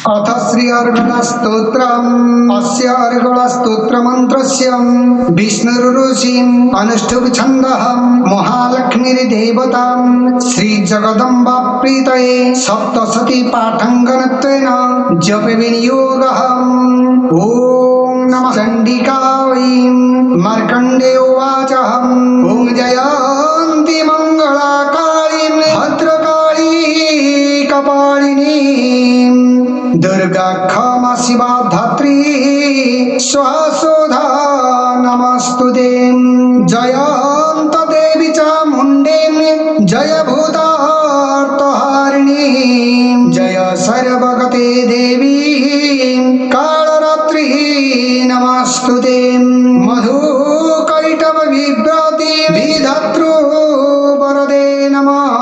अथ श्री अर्गणस्तोत्रम् अस्य अर्गणस्तोत्रमन्त्रस्य विष्णुरुषिम् अनुष्ठुप् छन्दः महालक्ष्मीर्देवतां श्रीजगदम्बा प्रीतये सप्तशती पाठङ्गनत्वेन जपे विनियोगः। ॐ नमः चण्डिकायै। मार्कण्डेय उवाच ॐ जयन्ती मङ्गलाकाळीं भद्रकाळी कपालिनी दुर्गा क्षमा शिवा धात्री स्वाहा नमस्तुते। जयंत देवी चामुण्डे जय भूतार्तहारिणी जय सर्वगते देवी कालरात्रि नमस्तुते। मधुकैटभ विभ्राति विधत्रो वरदे नमः।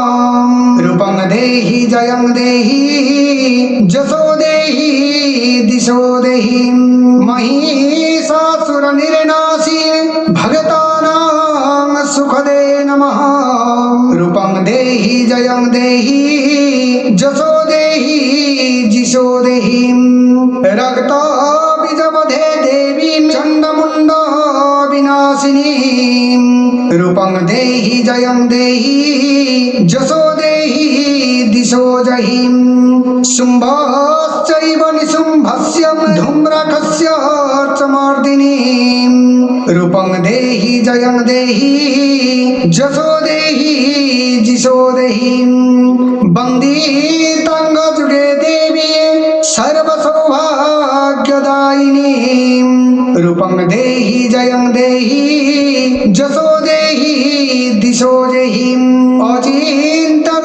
रूपं देहि जयं देहि जसो देहि दिशो देहि महिषासुरनिर्नाशी भगतानां सुखदे नमः। रूपं देहि जयं देहि जसो देहि जिशो देहि रक्तबीजवधे देवी चण्डमुण्ड विनाशिनी। रूपं देहि जयं देहि जसो देहि दिशो जहि शुम्भश्चैव निशुम्भस्य धूम्रकस्य अर्चमर्दिनी। रूपं देहि जयं देहि जसो देहि जिशो देहि वन्दिताङ्गजुगे देवी सर्वसौभाग्यदायिनी। रूपं देहि जयं देहि जसो देहि दिशो देहि अचिन्त्यरूपचारिते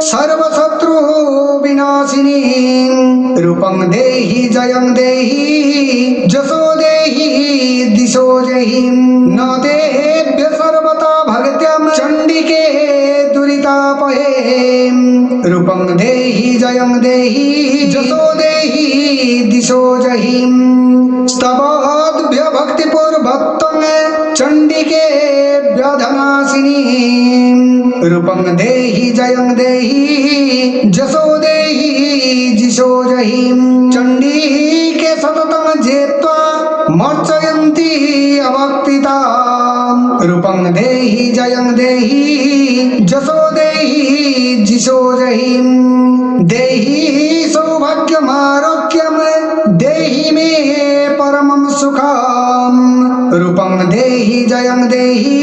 सर्वशत्रु विनाशिनी। रूपं देहि जयं देहि जसो देहि दिशो देहि न तेभ्य सर्वथा भक्त्यं चण्डिके दुरितापहे। रूपं देहि जयं देहि जसो देहि दिशो देहि स्तवद्भ्य भक्तिपूर्वकं चण्डिके व्यधनाशिनी। रूपं देहि जयं देहि जसो देहि जिशो देहि चण्डिके सततं जेत्वा मर्चयन्ती अभक्तिता। रूपं देहि जयं देहि जसो देहि जिशो देहि देहि सौभाग्यमारोग्यं देहि मे परमं सुखम्। रूपं देहि जयं देहि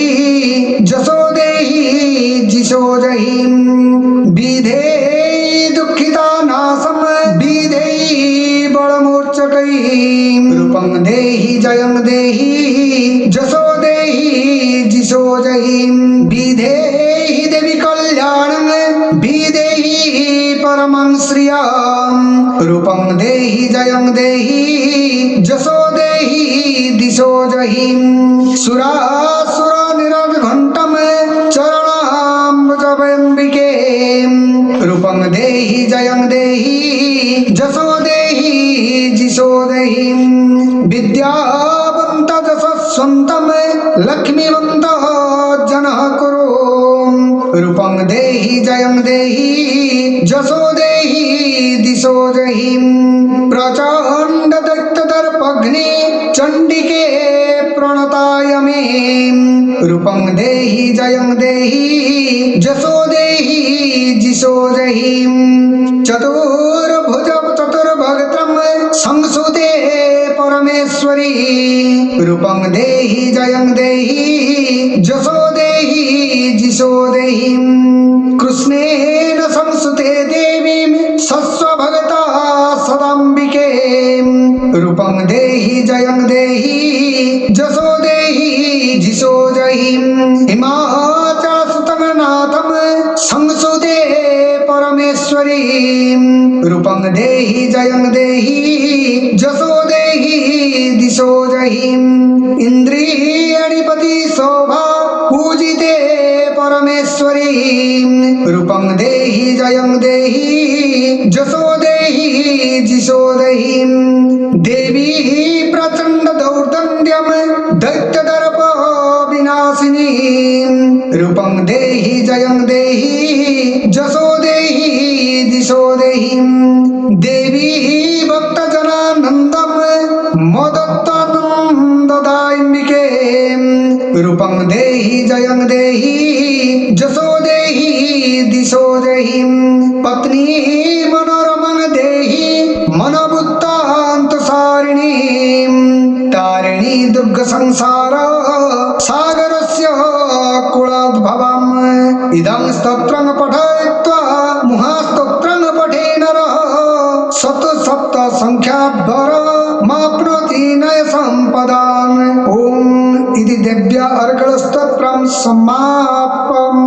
जसो देहि जिशो देहि विधेहि दुःखितानाशं विधेहि बलमूर्च्छकैः। रूपं देहि जयं देहि जसो देहि जिशो देहि विधेहि देवी कल्याणं विधेहि परमं श्रियम्। रूपं देहि जयं देहि जसो देहि दिशो देहि सुरासुरनिरघण्टं चरणाम्बुजम्बिके। रूपं देहि जयं देहि जसो देहि जिशो देहि विद्यावन्त जसस्वन्तं लक्ष्मीवन्त जनः कुरु। रूपं देहि जयं देहि जसो देहि दिशो देहि प्रचण्ड दैत्यदर्पघ्ने चण्डिके प्रणताय मे। रूपं देहि जयं देहि जसो देहि जिशो देहि चतुर्भुज चतुर्भगत्रं संसुते परमेश्वरी। रूपं देहि जयं देहि जसो देहि जिशो देहि कृष्णेन संसुते देवीं सस्वभगता सदाम्बिके। रूपं देहि जयं देहि जसो देहि जिशो देहि हिमाचलसुतं नाथं संसुते परमेश्वरी। रूपं देहि जयं देहि जसो देहि दिशो देहि इन्द्रियाणिपति शोभा पूजिते परमेश्वरी। रूपं देहि जयं देहि जसो देहि जिशो देहि देवी प्रचण्ड दौर्दण्ड्यं दैत्यदर्प विनाशिनी। रूपं देहि जयं देहि जसो देहि दिशो देहि देवी भक्तजनानन्दं मोदत्वानन्ददायिके रूपं देहि जयं देहि जसो देहि दिशो देहि पत्नी मनोरमं देहि मनोबुद्धान्तसारिणी तारिणी दुर्ग संसार सागरस्य कुलोद्भवम् इदं स्तोत्रं पठयित्वा मुहास्तोत्रं पठे नरः सप्त संख्याभर माप्नोति नय सम्पदान् ॐ इति देव्या अर्गलस्तोत्रं समाप्तम्।